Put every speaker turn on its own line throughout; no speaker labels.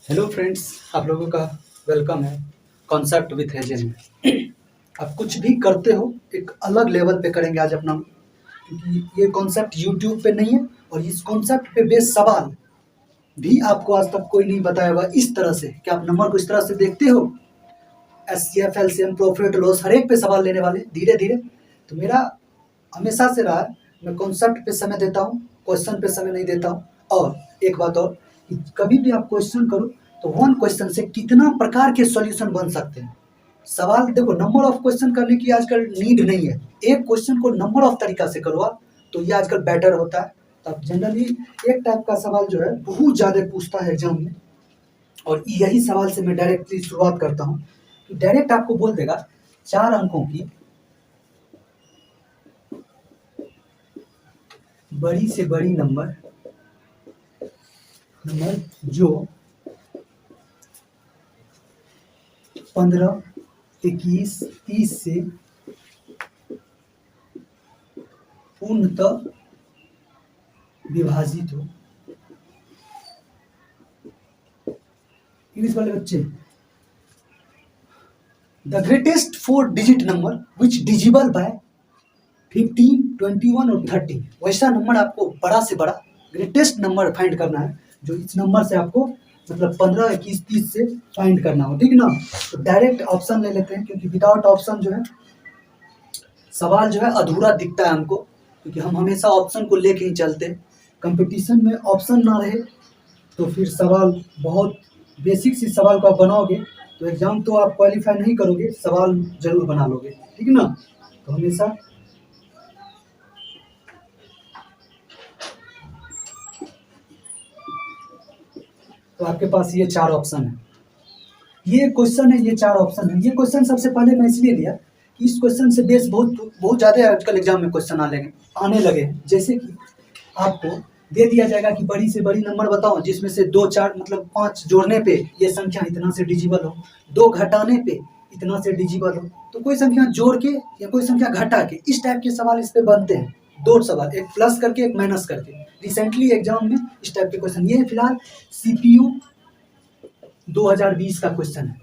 Hello friends, आप लोगों का वेलकम है कॉन्सेप्ट विथ एजेंट में। आप कुछ भी करते हो एक अलग लेवल पे करेंगे आज अपना, क्योंकि ये कॉन्सेप्ट यूट्यूब पे नहीं है और इस कॉन्सेप्ट पे बेस्ड सवाल भी आपको आज तक कोई नहीं बताया हुआ इस तरह से कि आप नंबर को इस तरह से देखते हो। एचसीएफ, एलसीएम, प्रॉफिट लॉस हर एक पे सवाल लेने वाले धीरे धीरे। तो मेरा हमेशा से रहा है, मैं कॉन्सेप्ट पे समय देता हूँ, क्वेश्चन पे समय नहीं देता हूँ। और एक बात और कि कभी भी आप क्वेश्चन करो तो वन क्वेश्चन से कितना प्रकार के सॉल्यूशन बन सकते हैं। सवाल देखो, नंबर ऑफ क्वेश्चन करने की आजकल नीड नहीं है, एक क्वेश्चन को नंबर ऑफ तरीका से करो आप, तो ये आजकल बेटर होता है। तो आप जनरली एक टाइप का सवाल जो है बहुत ज़्यादा पूछता है एग्जाम में, और यही सवाल से मैं डायरेक्टली शुरुआत करता हूँ कि डायरेक्ट आपको बोल देगा 4 अंकों की बड़ी से बड़ी नंबर जो 15, 21, 30 से पूर्णतः विभाजित हो। इंग्लिश वाले बच्चे, the greatest 4 digit number which divisible by 15, 21 और 30। वैसा नंबर आपको बड़ा से बड़ा ग्रेटेस्ट नंबर फाइंड करना है जो इस नंबर से आपको मतलब 15, 21, 30 से फाइंड करना हो, ठीक ना। तो डायरेक्ट ऑप्शन ले लेते हैं, क्योंकि विदाउट ऑप्शन जो है सवाल जो है अधूरा दिखता है हमको, क्योंकि हम हमेशा ऑप्शन को लेके ही चलते हैं। कंपटीशन में ऑप्शन ना रहे तो फिर सवाल बहुत बेसिक सी सवाल को आप बनाओगे तो एग्जाम तो आप क्वालिफाई नहीं करोगे, सवाल जरूर बना लोगे, ठीक है ना। तो हमेशा तो आपके पास ये 4 ऑप्शन है, ये क्वेश्चन है, ये 4 ऑप्शन है। ये क्वेश्चन सबसे पहले मैं इसलिए लिया कि इस क्वेश्चन से बेस बहुत ज़्यादा आजकल एग्जाम में क्वेश्चन आने लगे। जैसे कि आपको दे दिया जाएगा कि बड़ी से बड़ी नंबर बताओ जिसमें से 2, 4 मतलब 5 जोड़ने पे ये संख्या इतना से डिजिबल हो, 2 घटाने पे इतना से डिजिबल हो। तो कोई संख्या जोड़ के या कोई संख्या घटा के, इस टाइप के सवाल इस पे बनते हैं। 2 सवाल, एक प्लस करके एक माइनस करके। रिसेंटली एग्जाम में इस टाइप के क्वेश्चन, ये फिलहाल CPU 2020 का क्वेश्चन है,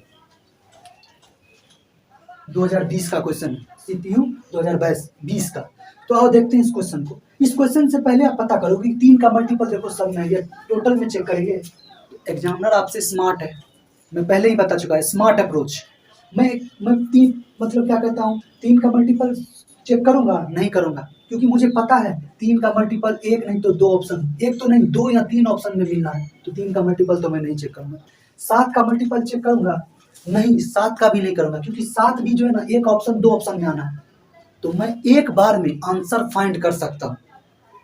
2020 का क्वेश्चन है, CPU 2020 का। तो आओ देखते हैं इस क्वेश्चन को। इस क्वेश्चन से पहले आप पता करो कि 3 का मल्टीपल देखो सब में, ये टोटल में चेक करेंगे। एग्जामिनर आपसे स्मार्ट है, मैं पहले ही बता चुका है, स्मार्ट अप्रोच। मैं 3 मतलब क्या कहता हूँ, 3 का मल्टीपल चेक करूंगा नहीं करूंगा, क्योंकि मुझे पता है 3 का मल्टीपल एक नहीं तो 2 ऑप्शन, एक तो नहीं 2 या 3 ऑप्शन में मिलना है, तो 3 का मल्टीपल तो मैं नहीं चेक करूंगा। 7 का मल्टीपल चेक करूंगा नहीं, 7 का भी नहीं करूंगा, क्योंकि 7 भी जो है ना एक ऑप्शन 2 ऑप्शन में आना है। तो मैं एक बार में आंसर फाइंड कर सकता हूँ,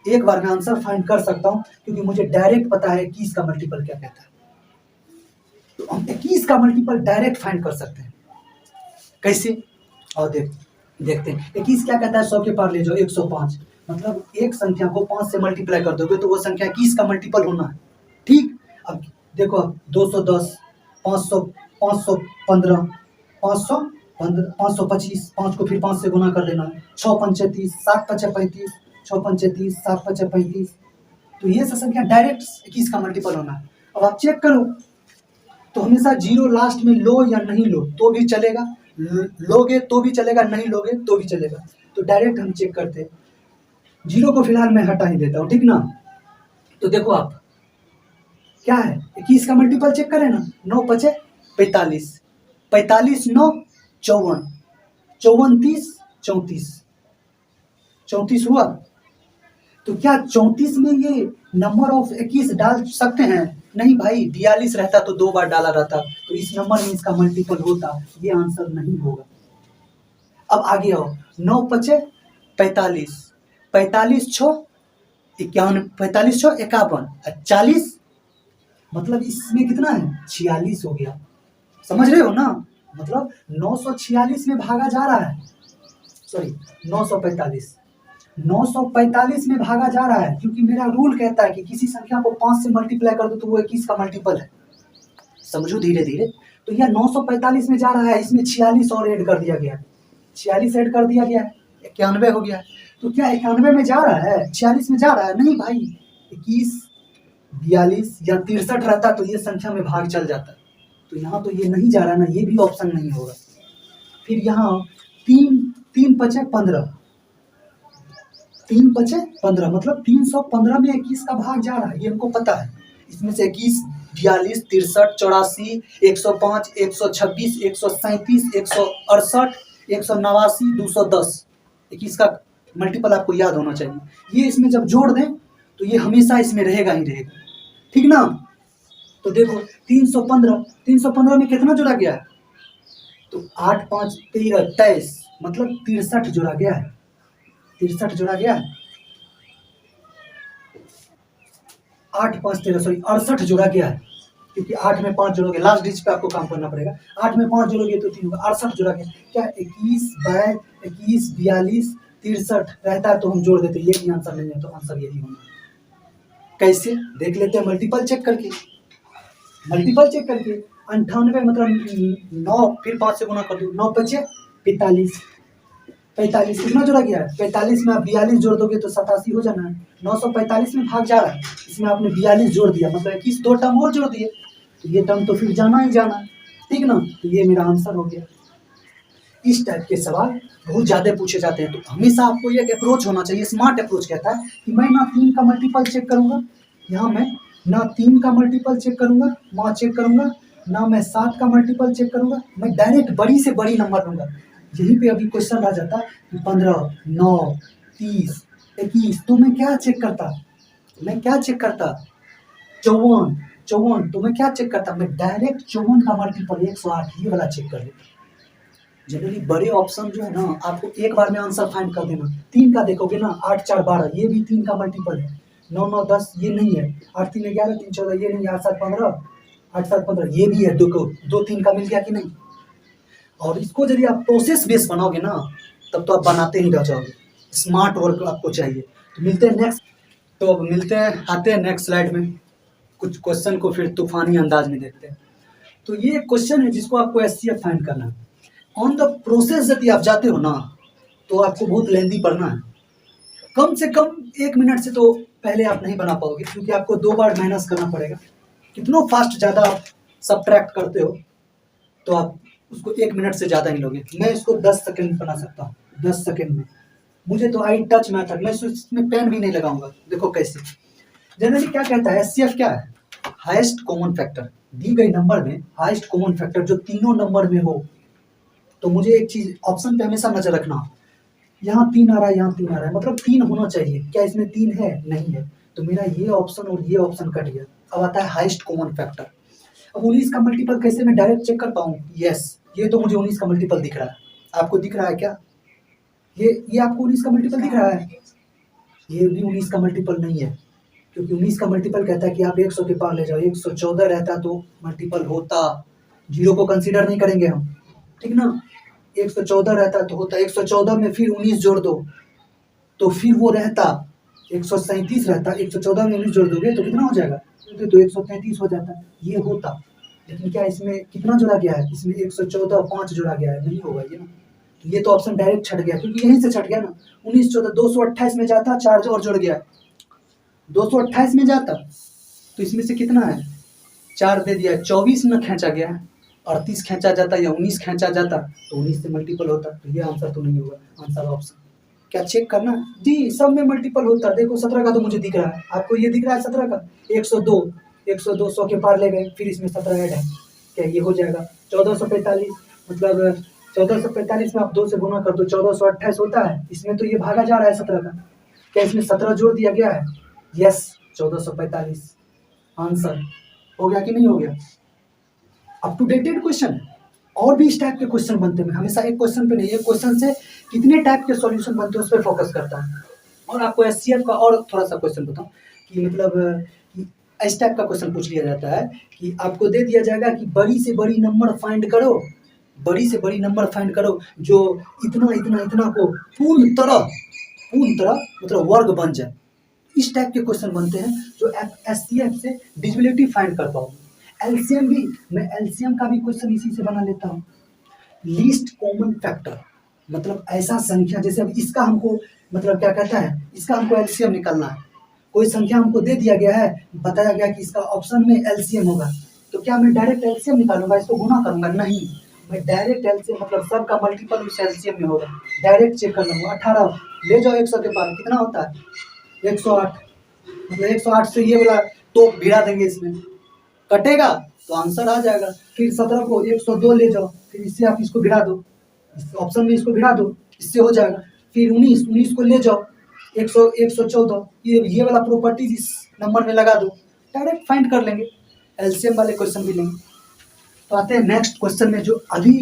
एक बार में आंसर फाइंड कर सकता हूँ, क्योंकि मुझे डायरेक्ट पता है 21 का मल्टीपल क्या कहता है। तो हम 21 का मल्टीपल डायरेक्ट फाइंड कर सकते हैं। कैसे? और देखते हैं 21 क्या कहता है। 100 के पार ले जाओ 105, मतलब एक संख्या को 5 से मल्टीप्लाई कर दोगे तो वो संख्या 21 का मल्टीपल होना है, ठीक। अब देखो, अब 210, 500, 515, 525, 5 को फिर 5 से गुना कर देना, 6 पंचे 30, 7 पंचे 35, 6 पंचे 30, 7 पंचे 35। तो ये सब संख्या डायरेक्ट 21 का मल्टीपल होना है। अब आप चेक करो तो हमेशा 0 लास्ट में लो या नहीं लो तो भी चलेगा, लोगे तो भी चलेगा, नहीं लोगे तो भी चलेगा। तो डायरेक्ट हम चेक करते हैं। 0 को फिलहाल मैं हटा ही देता हूँ, ठीक ना। तो देखो आप क्या है, 21 का मल्टीपल चेक करें ना, 9 पचे 45, 45 9 54, 54 30 34, 34 हुआ। तो क्या 34 में ये नंबर ऑफ 21 डाल सकते हैं? नहीं भाई, 42 रहता तो 2 बार डाला रहता, तो इस नंबर में इसका मल्टीपल होता, ये आंसर नहीं होगा। अब आगे आओ, 9 पचे 45, 45 6 51, 45 6 51, 40, मतलब इसमें कितना है 46 हो गया। समझ रहे हो ना, मतलब 946 में भागा जा रहा है, सॉरी 945 में भागा जा रहा है, क्योंकि मेरा रूल कहता है कि किसी संख्या को 5 से मल्टीप्लाई कर दो तो वो 21 का मल्टीपल है। समझो धीरे धीरे। तो यह 945 में जा रहा है, इसमें 46 और ऐड कर दिया गया, 46 ऐड कर दिया गया है, 91 हो गया। तो क्या 91 में जा रहा है, 46 में जा रहा है? नहीं भाई, 21 42 या 63 रहता तो ये संख्या में भाग चल जाता। तो यहाँ तो ये नहीं जा रहा ना, ये भी ऑप्शन नहीं होगा। फिर यहाँ 3 3 पचे 15, 3 पचे 15 मतलब 315 में 21 का भाग जा रहा है, ये हमको पता है। इसमें से 21, 42, 63, 84, 105, 126, 137, 168, 189, 210, 21 का मल्टीपल आपको याद होना चाहिए। ये इसमें जब जोड़ दें तो ये हमेशा इसमें रहेगा ही रहेगा, ठीक ना। तो देखो 315 में कितना जोड़ा गया है, तो 8 5 13 23 मतलब 63 जोड़ा गया है, 63 जोड़ा गया है। 8 5 13 सॉरी 68 जोड़ा गया है, क्योंकि 8 में 5 जोड़ोगे, लास्ट डिजिट पे आपको काम करना पड़ेगा। 8 में 5 जोड़ोगे तो 3 होगा, 68 जोड़ा गया क्या, 21 22 21 42 63 रहता है तो हम जोड़ देते, ये भी आंसर नहीं है तो आंसर यही होगा। कैसे देख लेते हैं, मल्टीपल चेक करके, मल्टीपल चेक करके 98 मतलब 9, फिर 5 से गुना कर दो, 9 बचे 45, 45 कितना जोड़ा गया है, 45 में आप 42 जोड़ दोगे तो 87 हो जाना है। 945 में भाग जा रहा है, इसमें आपने 42 जोड़ दिया मतलब 21 2 टर्म और जोड़ दिए, तो ये टर्म तो फिर जाना ही जाना है, ठीक ना। तो ये मेरा आंसर हो गया। इस टाइप के सवाल बहुत ज़्यादा पूछे जाते हैं, तो हमेशा आपको ये अप्रोच होना चाहिए। स्मार्ट अप्रोच कहता है कि मैं ना 3 का मल्टीपल चेक करूंगा, यहाँ मैं ना 3 का मल्टीपल चेक करूंगा, वहाँ चेक करूंगा, ना मैं 7 का मल्टीपल चेक करूंगा, मैं डायरेक्ट बड़ी से बड़ी नंबर लूंगा। यहीं पे अभी क्वेश्चन आ जाता कि 15 9 30 21, तो मैं क्या चेक करता, मैं क्या चेक करता, 54 तो मैं क्या चेक करता, मैं डायरेक्ट 54 का मल्टीपल 108 ये वाला चेक कर लेता। जनरली बड़े ऑप्शन जो है ना आपको एक बार में आंसर फाइंड कर देना। 3 का देखोगे ना 8 4 12 ये भी 3 का मल्टीपल है, 9 9 10 ये नहीं है, 8 3 11 3 14 ये नहीं है, 8 7 15 8 7 15 ये भी है, दो 3 का मिल गया कि नहीं। और इसको यदि आप प्रोसेस बेस बनाओगे ना तब तो आप बनाते ही रह जाओगे। स्मार्ट वर्क आपको चाहिए। तो मिलते हैं नेक्स्ट, तो अब मिलते हैं, आते हैं नेक्स्ट स्लाइड में, कुछ क्वेश्चन को फिर तूफानी अंदाज में देखते हैं। तो ये क्वेश्चन है जिसको आपको एचसीएफ फाइंड करना है। ऑन द प्रोसेस यदि आप जाते हो ना तो आपको बहुत लेंदी पढ़ना है, कम से कम 1 मिनट से तो पहले आप नहीं बना पाओगे, क्योंकि आपको 2 बार माइनस करना पड़ेगा। कितना फास्ट ज़्यादा आप सब्ट्रैक्ट करते हो तो आप उसको 1 मिनट से ज़्यादा नहीं लोगे। मैं इसको 10 सेकंड बना सकता हूँ, 10 सेकंड में। मुझे तो आई टच मैथड, मैं इसमें पेन भी नहीं लगाऊंगा। देखो कैसे, जनरली क्या कहता है एचसीएफ क्या है, हाईएस्ट कॉमन फैक्टर। दी गई नंबर में हाईएस्ट कॉमन फैक्टर जो तीनों नंबर में हो। तो मुझे एक चीज ऑप्शन पे हमेशा नजर रखना, यहाँ 3 आ रहा है, यहाँ 3 आ रहा है, मतलब 3 होना चाहिए। क्या इसमें 3 है? नहीं है, तो मेरा ये ऑप्शन और ये ऑप्शन कट गया। अब आता है हाईएस्ट कॉमन फैक्टर। अब 19 का मल्टीपल कैसे मैं डायरेक्ट चेक कर पाऊँ? यस, ये तो मुझे 19 का मल्टीपल दिख रहा है। आपको दिख रहा है क्या? ये आपको 19 का मल्टीपल दिख रहा है? ये भी 19 का मल्टीपल नहीं है, क्योंकि 19 का मल्टीपल कहता है कि आप 100 के पार ले जाओ। 114 रहता तो मल्टीपल होता, 0 को कंसीडर नहीं करेंगे हम, ठीक ना। 114 रहता तो होता, 114 में फिर 19 जोड़ दो तो फिर वो रहता 137 रहता। 114 में 19 जोड़ दोगे तो कितना हो जाएगा? तो 133 हो जाता, ये होता। लेकिन क्या इसमें कितना जोड़ा गया है? इसमें 114 5 जोड़ा गया है, नहीं होगा ये ना। तो ये तो ऑप्शन डायरेक्ट छट गया, क्योंकि यहीं से छट गया ना। 19 14 228 में जाता, 4 और जोड़ गया 228 में जाता, तो इसमें से कितना है? 4 दे दिया, 24 में खींचा गया है। 38 खींचा जाता या 19 खींचा जाता तो 19 से मल्टीपल होता, तो ये आंसर तो नहीं होगा। आंसर ऑप्शन क्या चेक करना जी, सब में मल्टीपल होता है। देखो 17 का तो मुझे दिख रहा है, आपको ये दिख रहा है 17 का? 102 100 के पार ले गए, फिर इसमें 17 ऐड है, क्या ये हो जाएगा 1445? मतलब 1445 में आप 2 से गुना कर दो, 1428 होता है। इसमें तो ये भागा जा रहा है 17 का, क्या इसमें 17 जोड़ दिया गया है? यस, 1445 आंसर हो गया कि नहीं हो गया? Up to dated question. और भी इस टाइप के क्वेश्चन बनते हैं, हमेशा एक क्वेश्चन पे नहीं, एक क्वेश्चन से कितने टाइप के सॉल्यूशन बनते हैं उस पर फोकस करता हूँ। और आपको एचसीएफ का और थोड़ा सा क्वेश्चन बताऊँ कि मतलब कि इस टाइप का क्वेश्चन पूछ लिया जाता है कि आपको दे दिया जाएगा कि बड़ी से बड़ी नंबर फाइंड करो, बड़ी से बड़ी नंबर फाइंड करो जो इतना इतना इतना को पूर्ण तरह मतलब वर्ग बन जाए। इस टाइप के क्वेश्चन बनते हैं जो एचसीएफ से डिविजिबिलिटी फाइंड कर पाओ। एलसीएम भी, मैं एलसीएम का भी क्वेश्चन इसी से बना लेता हूँ। लीस्ट कॉमन फैक्टर मतलब ऐसा संख्या, जैसे अब इसका हमको मतलब क्या कहता है, इसका हमको एलसीएम निकालना है। कोई संख्या हमको दे दिया गया है, बताया गया कि इसका ऑप्शन में एलसीएम होगा, तो क्या मैं डायरेक्ट एलसीएम निकालूंगा, इसको गुना करूंगा? नहीं, मैं डायरेक्ट एलसीएम मतलब सब का मल्टीपल उस एलसीएम में होगा, डायरेक्ट चेक कर लूंगा। 18 ले जाओ 100 के पार, कितना होता है 108, मतलब 108 से ये वाला तो भिड़ा देंगे, इसमें कटेगा तो आंसर आ जाएगा। फिर 17 को 102 ले जाओ, फिर इससे आप इसको भिड़ा दो, इस ऑप्शन में इसको भिड़ा दो, इससे हो जाएगा। फिर 19 को ले जाओ 114, ये वाला प्रॉपर्टी इस नंबर में लगा दो, डायरेक्ट फाइंड कर लेंगे, एलसीएम वाले क्वेश्चन भी लेंगे। तो आते हैं नेक्स्ट क्वेश्चन में, जो अभी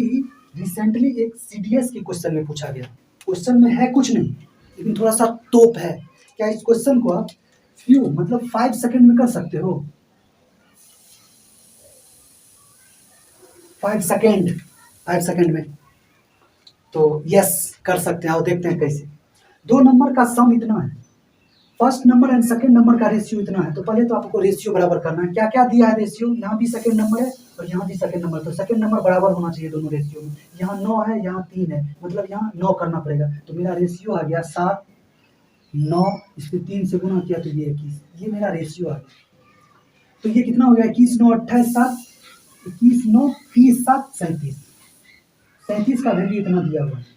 रिसेंटली एक सीडीएस के क्वेश्चन में पूछा गया। क्वेश्चन में है कुछ नहीं, लेकिन थोड़ा सा तोप है। क्या इस क्वेश्चन को आप फ्यू मतलब 5 सेकंड में कर सकते हो? 5 सेकंड में तो यस कर सकते हैं। आओ देखते हैं कैसे। दो नंबर का सम इतना है, first number and second number का रेशियो इतना है, तो पहले तो आपको रेशियो बराबर करना है। क्या क्या दिया है रेशियो? यहाँ भी सेकंड नंबर है और यहाँ भी सेकंड नंबर, तो सेकंड नंबर बराबर होना चाहिए दोनों रेशियो में। यहाँ 9 है, यहाँ 3 है, मतलब यहाँ 9 करना पड़ेगा। तो मेरा रेशियो आ गया 7, 9, इसको 3 से गुना किया तो ये 21, ये मेरा रेशियो आ गया। तो ये कितना हो गया? 21 9 28 7, 21 9 30 7 37, 37 का वैल्यू इतना दिया हुआ है।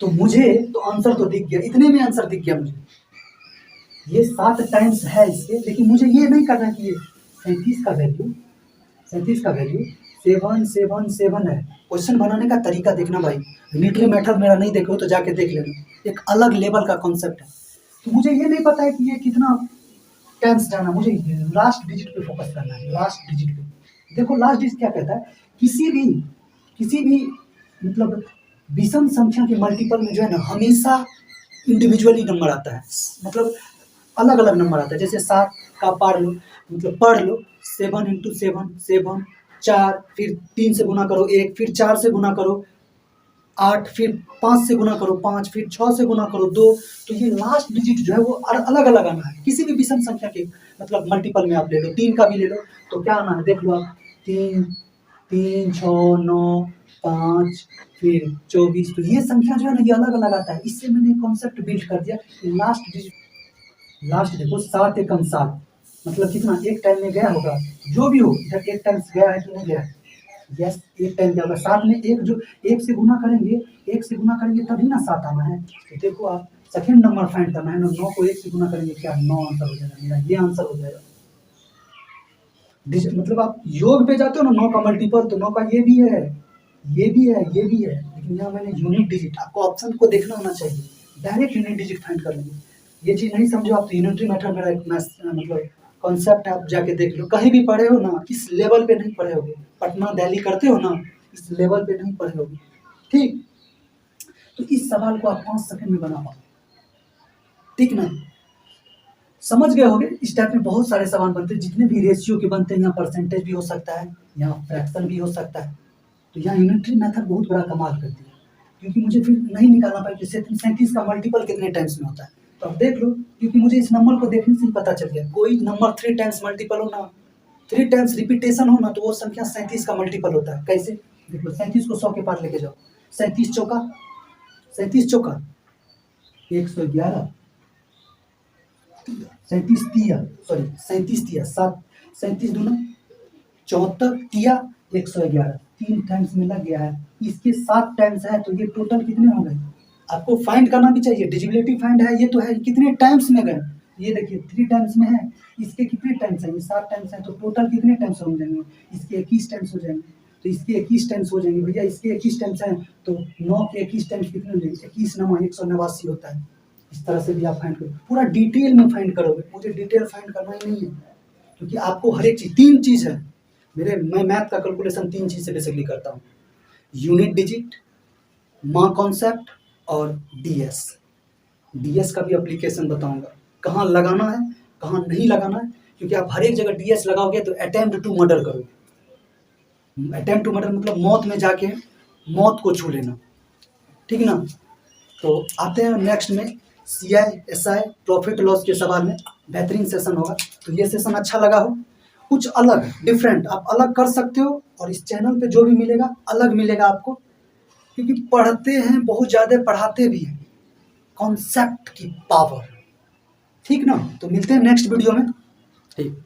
तो मुझे तो आंसर तो दिख गया, इतने में आंसर दिख गया मुझे। ये 7 टाइम्स है इसके, लेकिन मुझे ये नहीं करना कि ये 37 का वैल्यू 777 है। क्वेश्चन बनाने का तरीका देखना भाई, यूनिटरी मेथड मेरा नहीं देखो तो जाके देख लेना, एक अलग लेवल का कॉन्सेप्ट है। तो मुझे ये नहीं पता है कि ये कितना टाइम्स जाना, मुझे लास्ट डिजिट पे फोकस करना है। लास्ट डिजिट पे देखो, लास्ट डिजिट क्या कहता है? किसी भी मतलब विषम संख्या के मल्टीपल में जो है ना, हमेशा इंडिविजुअली नंबर आता है, मतलब अलग अलग नंबर आता है। जैसे 7 का पढ़ लो 7 × 7 4, फिर 3 से गुना करो 1, फिर 4 से गुना करो 8, फिर 5 से गुना करो 5, फिर 6 से गुना करो 2। तो ये लास्ट डिजिट जो है वो अलग अलग आना है। किसी भी विषम संख्या के मतलब मल्टीपल में आप ले लो, 3 का भी ले लो, तो क्या आना है देख लो आप, 3 3 6 9 5, फिर 24। तो ये संख्या जो है ना, ये अलग अलग आता है। इससे मैंने कॉन्सेप्ट बिल्ड कर दिया। लास्ट डिजिट, लास्ट देखो 7 एकम 7, मतलब कितना एक टाइम में गया होगा, जो भी हो इधर एक टाइम गया है कि नहीं गया है? यस, एक टाइम गया होगा। 7 में एक जो 1 से गुना करेंगे तभी ना 7 आना है। तो देखो आप सेकंड नंबर फाइंड करना है ना, 9 को 1 से गुना करेंगे, क्या 9 आंसर हो जाएगा मेरा, ये आंसर हो जाएगा। मतलब आप योग पे जाते हो ना, 9 का मल्टीपल, तो 9 का ये भी है, लेकिन यहाँ मैंने यूनिट डिजिट, आपको ऑप्शन को देखना होना चाहिए, डायरेक्ट यूनिट डिजिट फाइंड कर लेंगे। ये चीज़ नहीं समझो आप तो यूनिटरी मेथड मेरा एक मतलब कॉन्सेप्ट आप जाके देख लो, कहीं भी पढ़े हो ना, इस लेवल पे नहीं पढ़े होगे, पटना दिल्ली करते हो ना, इस लेवल पे नहीं पढ़े होगे, ठीक। तो इस सवाल को आप 5 सेकंड में बना पाओ, ठीक ना? समझ गए होगे। इस टाइप में बहुत सारे सवाल बनते हैं, जितने भी रेशियो के बनते हैं, यहाँ परसेंटेज भी हो सकता है, यहाँ फ्रैक्शन भी हो सकता है। तो यहाँ यूनिटरी मेथड बहुत बड़ा कमाल करती है, क्योंकि मुझे फिर नहीं निकालना पड़ेगा कि 37 का मल्टीपल कितने टाइम्स में होता है। तो अब देख लो, क्योंकि मुझे इस नंबर को देखने से ही पता चल गया, कोई नंबर 3 टाइम्स मल्टीपल हो ना, 3 टाइम्स रिपीटेशन हो ना, तो वो संख्या 37 का मल्टीपल होता है। कैसे? देख लो, 37 को 100 के पार लेके जाओ, 37 चौका 111, 37 तिया 7, 37 दूना 74 तिया 111, 3 टाइम्स में लग गया है। इसके 7 टाइम्स है, तो ये टोटल कितने हो गए? आपको फाइंड करना भी चाहिए, डिजिबिलिटी फाइंड है, ये तो है कितने टाइम्स में गए। ये देखिए 3 टाइम्स में है, इसके कितने टाइम्स है? ये 7 टाइम्स है, तो टोटल कितने टाइम्स हो जाएंगे? इसके 21 टाइम्स हो जाएंगे, तो इसके 21 टाइम्स हो जाएंगे भैया। इसके 21 टाइम्स हैं, तो 9 के 21 टाइम्स कितने हो जाएंगे? 21 9 189 होता है। इस तरह से भी आप फाइंड करो, पूरा डिटेल में फाइंड करोगे। मुझे डिटेल फाइंड करना ही नहीं है, क्योंकि आपको हर एक चीज़, 3 चीज़ है मैं मैथ का कैलकुलेशन 3 चीज़ से बेसिकली करता हूँ, यूनिट डिजिट, माँ कॉन्सेप्ट और डीएस का भी एप्लीकेशन बताऊंगा, कहाँ लगाना है कहाँ नहीं लगाना है, क्योंकि आप हर एक जगह डीएस लगाओगे तो अटेम्प्ट टू मर्डर करोगे। अटेम्प्ट टू मर्डर मतलब मौत में जाके मौत को छू लेना, ठीक ना? तो आते हैं नेक्स्ट में सीआई एसआई प्रॉफिट लॉस के सवाल में। बेहतरीन सेशन होगा, तो ये सेशन अच्छा लगा हो, कुछ अलग डिफरेंट आप अलग कर सकते हो, और इस चैनल पे जो भी मिलेगा अलग मिलेगा आपको, क्योंकि पढ़ते हैं बहुत ज़्यादा, पढ़ाते भी हैं, कॉन्सेप्ट की पावर। ठीक ना, तो मिलते हैं नेक्स्ट वीडियो में।
ठीक।